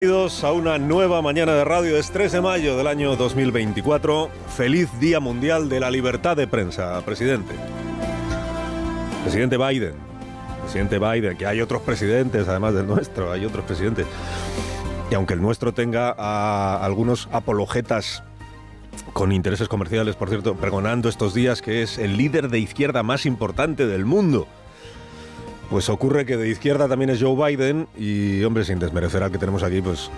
Bienvenidos a una nueva mañana de radio. Es 3 de mayo del año 2024. Feliz Día Mundial de la Libertad de Prensa, presidente. Presidente Biden. Presidente Biden, que hay otros presidentes, además del nuestro, hay otros presidentes. Y aunque el nuestro tenga a algunos apologetas con intereses comerciales, por cierto, pregonando estos días que es el líder de izquierda más importante del mundo, pues ocurre que de izquierda también es Joe Biden y, hombre, sin desmerecer al que tenemos aquí, pues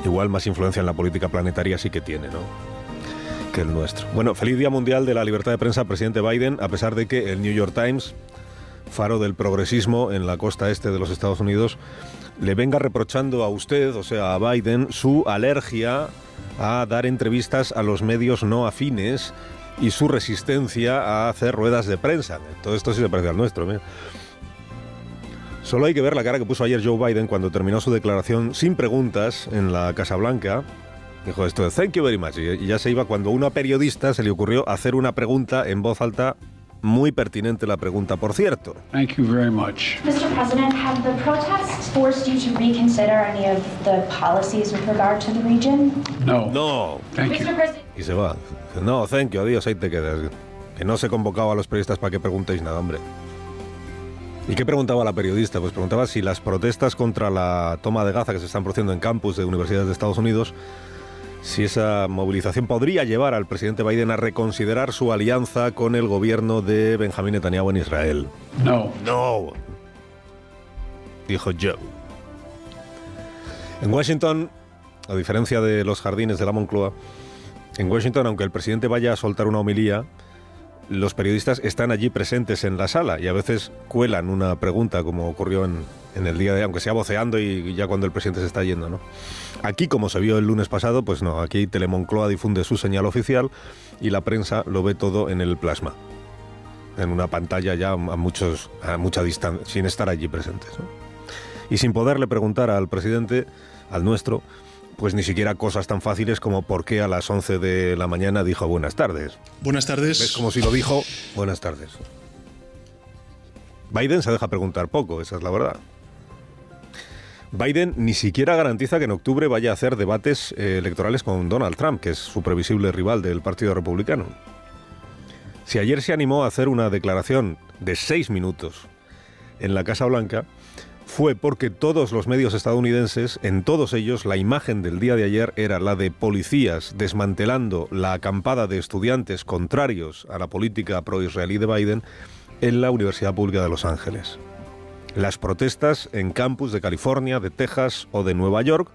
igual más influencia en la política planetaria sí que tiene, ¿no?, que el nuestro. Bueno, feliz Día Mundial de la Libertad de Prensa, presidente Biden, a pesar de que el New York Times, faro del progresismo en la costa este de los Estados Unidos, le venga reprochando a usted, o sea, a Biden, su alergia a dar entrevistas a los medios no afines y su resistencia a hacer ruedas de prensa. Todo esto sí se parece al nuestro, ¿eh? Solo hay que ver la cara que puso ayer Joe Biden cuando terminó su declaración sin preguntas en la Casa Blanca. Dijo esto de "thank you very much", y ya se iba cuando a una periodista se le ocurrió hacer una pregunta en voz alta, muy pertinente la pregunta, por cierto. Thank you very much. Mr. President, have the protests forced you to reconsider any of the policies with regard to the region? No. No. Thank you. Mr. President. Y se va. No, thank you, adiós, ahí te quedas. Que no se convocaba a los periodistas para que preguntéis nada, hombre. ¿Y qué preguntaba la periodista? Pues preguntaba si las protestas contra la toma de Gaza que se están produciendo en campus de universidades de Estados Unidos, si esa movilización podría llevar al presidente Biden a reconsiderar su alianza con el gobierno de Benjamín Netanyahu en Israel. No. No, dijo Joe. En Washington, a diferencia de los jardines de la Moncloa, en Washington, aunque el presidente vaya a soltar una homilía, los periodistas están allí presentes en la sala y a veces cuelan una pregunta, como ocurrió en el día de, aunque sea voceando y ya cuando el presidente se está yendo, ¿no? Aquí, como se vio el lunes pasado, pues no, aquí Telemoncloa difunde su señal oficial y la prensa lo ve todo en el plasma, en una pantalla ya a mucha distancia, sin estar allí presentes, ¿no? Y sin poderle preguntar al presidente, al nuestro, pues ni siquiera cosas tan fáciles como por qué a las 11 de la mañana dijo buenas tardes. Buenas tardes. Es como si lo dijo buenas tardes. Biden se deja preguntar poco, esa es la verdad. Biden ni siquiera garantiza que en octubre vaya a hacer debates electorales con Donald Trump, que es su previsible rival del Partido Republicano. Si ayer se animó a hacer una declaración de 6 minutos en la Casa Blanca, fue porque todos los medios estadounidenses, en todos ellos, la imagen del día de ayer era la de policías desmantelando la acampada de estudiantes contrarios a la política pro-israelí de Biden en la Universidad Pública de Los Ángeles. Las protestas en campus de California, de Texas o de Nueva York,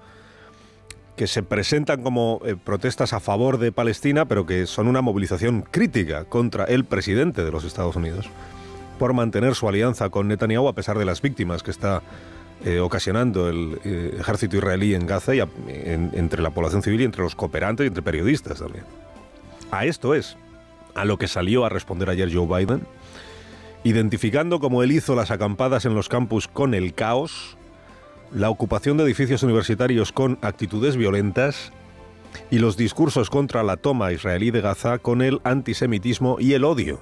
que se presentan como protestas a favor de Palestina, pero que son una movilización crítica contra el presidente de los Estados Unidos, por mantener su alianza con Netanyahu a pesar de las víctimas que está ocasionando el ejército israelí en Gaza y entre la población civil y entre los cooperantes y entre periodistas también. A esto es a lo que salió a responder ayer Joe Biden, identificando como él hizo las acampadas en los campus con el caos, la ocupación de edificios universitarios con actitudes violentas y los discursos contra la toma israelí de Gaza con el antisemitismo y el odio.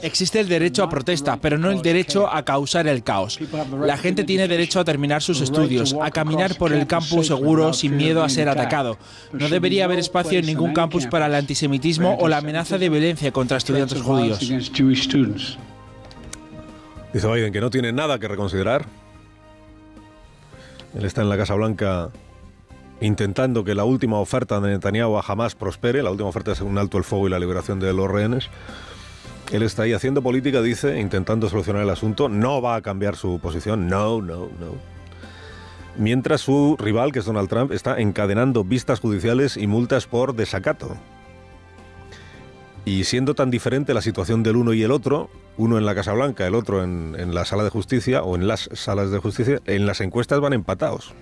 Existe el derecho a protesta, pero no el derecho a causar el caos. La gente tiene derecho a terminar sus estudios, a caminar por el campus seguro sin miedo a ser atacado. No debería haber espacio en ningún campus para el antisemitismo o la amenaza de violencia contra estudiantes judíos. Dice Biden que no tiene nada que reconsiderar. Él está en la Casa Blanca intentando que la última oferta de Netanyahu a Hamás prospere. La última oferta es un alto el fuego y la liberación de los rehenes. Él está ahí haciendo política, dice, intentando solucionar el asunto. No va a cambiar su posición. No. Mientras su rival, que es Donald Trump, está encadenando vistas judiciales y multas por desacato. Y siendo tan diferente la situación del uno y el otro, uno en la Casa Blanca, el otro en la sala de justicia o en las salas de justicia, en las encuestas van empatados.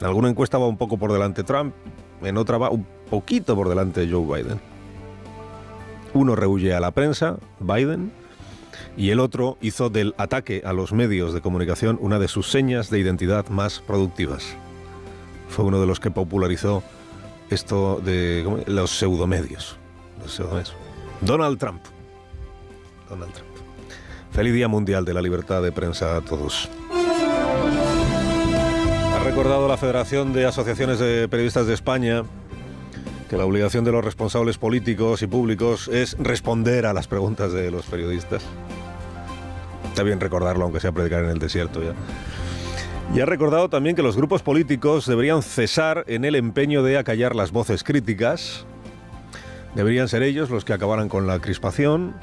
En alguna encuesta va un poco por delante Trump, en otra va un poquito por delante Joe Biden. Uno rehúye a la prensa, Biden, y el otro hizo del ataque a los medios de comunicación una de sus señas de identidad más productivas. Fue uno de los que popularizó esto de los pseudomedios. Donald Trump. Feliz Día Mundial de la Libertad de Prensa a todos. recordado la Federación de Asociaciones de Periodistas de España que la obligación de los responsables políticos y públicos es responder a las preguntas de los periodistas. Está bien recordarlo, aunque sea predicar en el desierto ya. Y ha recordado también que los grupos políticos deberían cesar en el empeño de acallar las voces críticas. Deberían ser ellos los que acabaran con la crispación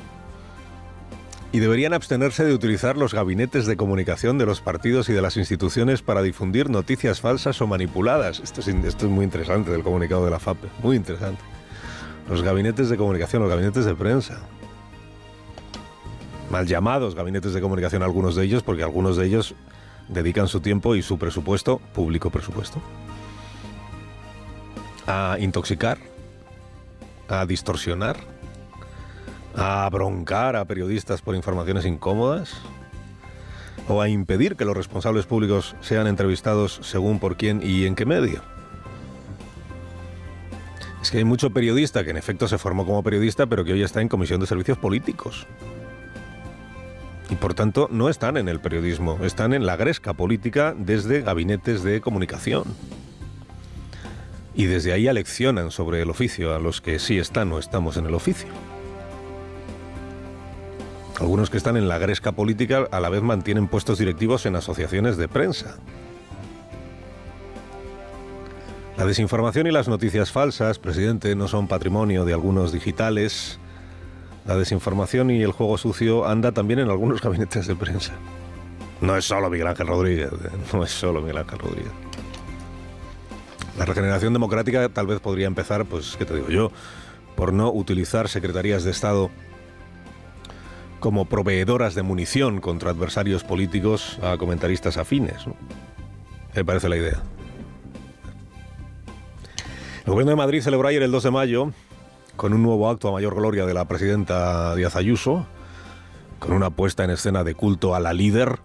y deberían abstenerse de utilizar los gabinetes de comunicación de los partidos y de las instituciones para difundir noticias falsas o manipuladas. Esto es muy interesante del comunicado de la FAPE, muy interesante. Los gabinetes de comunicación, los gabinetes de prensa. Mal llamados gabinetes de comunicación algunos de ellos, porque algunos de ellos dedican su tiempo y su presupuesto, público presupuesto, a intoxicar, a distorsionar, a broncar a periodistas por informaciones incómodas o a impedir que los responsables públicos sean entrevistados según por quién y en qué medio. Es que hay mucho periodista que en efecto se formó como periodista, pero que hoy está en comisión de servicios políticos. Y por tanto no están en el periodismo, están en la gresca política desde gabinetes de comunicación. Y desde ahí aleccionan sobre el oficio a los que sí están o estamos en el oficio. Algunos que están en la gresca política a la vez mantienen puestos directivos en asociaciones de prensa. La desinformación y las noticias falsas, presidente, no son patrimonio de algunos digitales. La desinformación y el juego sucio anda también en algunos gabinetes de prensa. No es solo Miguel Ángel Rodríguez, no es solo Miguel Ángel Rodríguez. La regeneración democrática tal vez podría empezar, pues, ¿qué te digo yo?, por no utilizar secretarías de Estado como proveedoras de munición contra adversarios políticos a comentaristas afines, ¿no? Me parece la idea. El Gobierno de Madrid celebró ayer el 2 de mayo con un nuevo acto a mayor gloria de la presidenta Díaz Ayuso, con una puesta en escena de culto a la líder,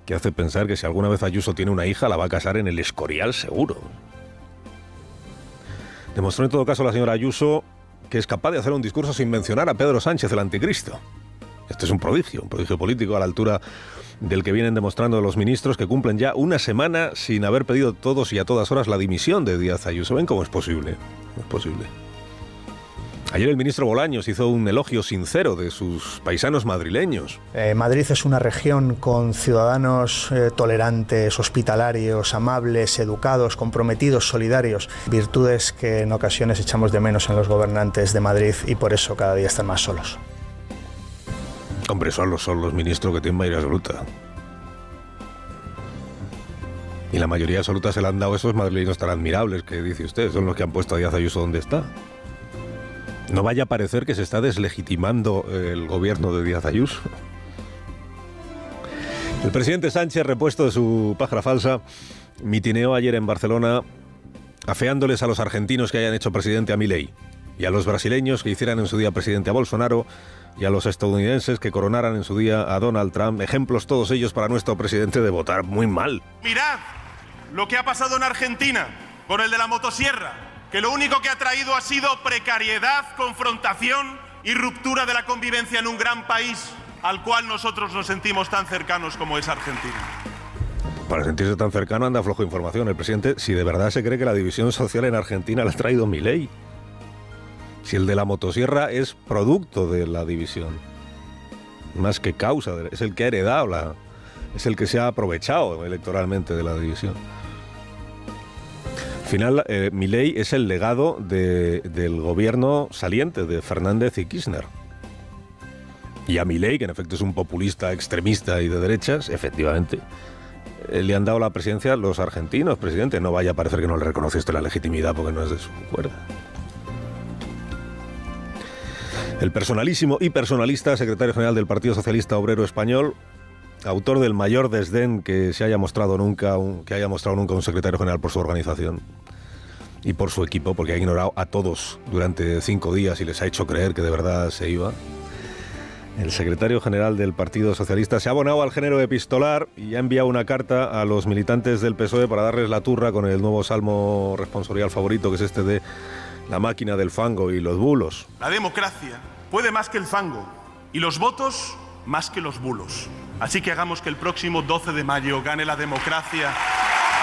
que hace pensar que si alguna vez Ayuso tiene una hija, la va a casar en el Escorial seguro. Demostró en todo caso la señora Ayuso que es capaz de hacer un discurso sin mencionar a Pedro Sánchez, el anticristo. Este es un prodigio político a la altura del que vienen demostrando los ministros que cumplen ya una semana sin haber pedido todos y a todas horas la dimisión de Díaz Ayuso. ¿Ven cómo es posible? No es posible. Ayer el ministro Bolaños hizo un elogio sincero de sus paisanos madrileños. Madrid es una región con ciudadanos tolerantes, hospitalarios, amables, educados, comprometidos, solidarios. Virtudes que en ocasiones echamos de menos en los gobernantes de Madrid y por eso cada día están más solos. Hombre, solos son los ministros que tienen mayoría absoluta. Y la mayoría absoluta se la han dado esos madrileños tan admirables que dice usted, son los que han puesto a Díaz Ayuso donde está. No vaya a parecer que se está deslegitimando el gobierno de Díaz Ayuso. El presidente Sánchez, repuesto de su pájara falsa, mitineó ayer en Barcelona afeándoles a los argentinos que hayan hecho presidente a Milei y a los brasileños que hicieran en su día presidente a Bolsonaro y a los estadounidenses que coronaran en su día a Donald Trump, ejemplos todos ellos para nuestro presidente de votar muy mal. Mirad lo que ha pasado en Argentina con el de la motosierra, que lo único que ha traído ha sido precariedad, confrontación y ruptura de la convivencia en un gran país al cual nosotros nos sentimos tan cercanos como es Argentina. Para sentirse tan cercano anda flojo de información el presidente, si de verdad se cree que la división social en Argentina la ha traído Milei. Si el de la motosierra es producto de la división, más que causa, es el que ha heredado, es el que se ha aprovechado electoralmente de la división. Al final, Milei es el legado del gobierno saliente de Fernández y Kirchner. Y a Milei, que en efecto es un populista extremista y de derechas, efectivamente, le han dado la presidencia los argentinos, presidente. No vaya a parecer que no le reconoce usted la legitimidad porque no es de su cuerda. El personalísimo y personalista secretario general del Partido Socialista Obrero Español, autor del mayor desdén que haya mostrado nunca un secretario general por su organización y por su equipo, porque ha ignorado a todos durante 5 días y les ha hecho creer que de verdad se iba. El secretario general del Partido Socialista se ha abonado al género epistolar y ha enviado una carta a los militantes del PSOE para darles la turra con el nuevo salmo responsorial favorito, que es este de la máquina del fango y los bulos. La democracia puede más que el fango y los votos más que los bulos. Así que hagamos que el próximo 12 de mayo gane la democracia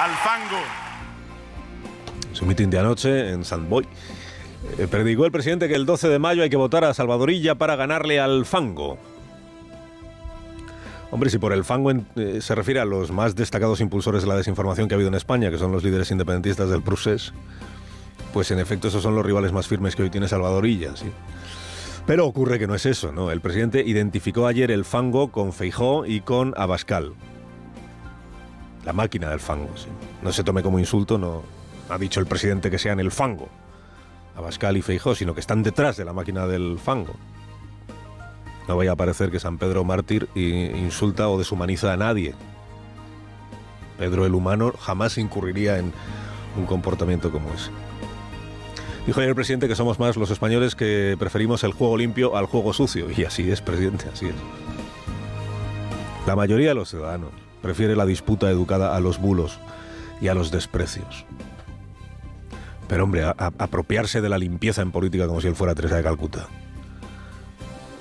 al fango. Su mitin de anoche en Sant Boi. Predicó el presidente que el 12 de mayo hay que votar a Salvador Illa para ganarle al fango. Hombre, si por el fango se refiere a los más destacados impulsores de la desinformación que ha habido en España, que son los líderes independentistas del Procés, pues en efecto esos son los rivales más firmes que hoy tiene Salvador Illa, sí. Pero ocurre que no es eso, ¿no? El presidente identificó ayer el fango con Feijóo y con Abascal. La máquina del fango, sí. No se tome como insulto, no ha dicho el presidente que sean el fango, Abascal y Feijóo, sino que están detrás de la máquina del fango. No vaya a parecer que San Pedro Mártir insulta o deshumaniza a nadie. Pedro el humano jamás incurriría en un comportamiento como ese. Dijo ayer el presidente que somos más los españoles que preferimos el juego limpio al juego sucio. Y así es, presidente, así es. La mayoría de los ciudadanos prefiere la disputa educada a los bulos y a los desprecios. Pero hombre, apropiarse de la limpieza en política como si él fuera Teresa de Calcuta.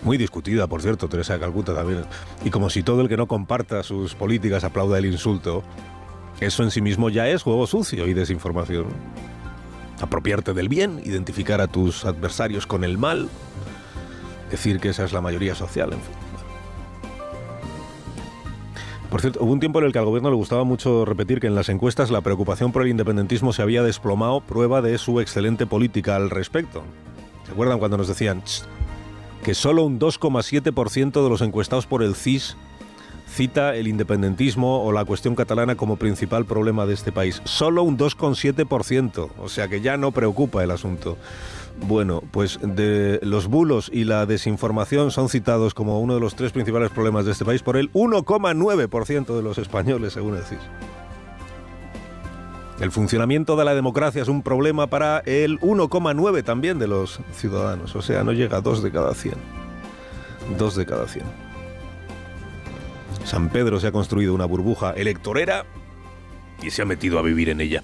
Muy discutida, por cierto, Teresa de Calcuta también. Y como si todo el que no comparta sus políticas aplauda el insulto, eso en sí mismo ya es juego sucio y desinformación. Apropiarte del bien, identificar a tus adversarios con el mal, decir que esa es la mayoría social, en fin. Por cierto, hubo un tiempo en el que al gobierno le gustaba mucho repetir que en las encuestas la preocupación por el independentismo se había desplomado, prueba de su excelente política al respecto. ¿Se acuerdan cuando nos decían que solo un 2,7% de los encuestados por el CIS cita el independentismo o la cuestión catalana como principal problema de este país? Solo un 2,7%, o sea que ya no preocupa el asunto. Bueno, pues de los bulos y la desinformación son citados como uno de los 3 principales problemas de este país por el 1,9% de los españoles, según el CIS. El funcionamiento de la democracia es un problema para el 1,9% también de los ciudadanos, o sea, no llega a 2 de cada 100. 2 de cada 100. San Pedro se ha construido una burbuja electorera y se ha metido a vivir en ella.